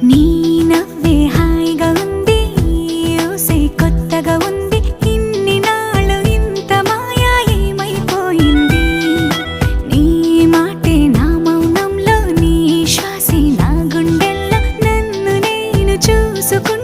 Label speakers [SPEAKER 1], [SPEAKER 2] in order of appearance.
[SPEAKER 1] నీ నవ్వే హాయిగా ఉంది, ఊసే కొత్తగా ఉంది. ఇన్ని నాళ్ళు ఇంత మాయా ఏమైపోయింది? నీ మాటే నా మౌనంలో, నీ శ్వాసే నా గుండెల్లో, నన్ను నేను చూసుకుంటా.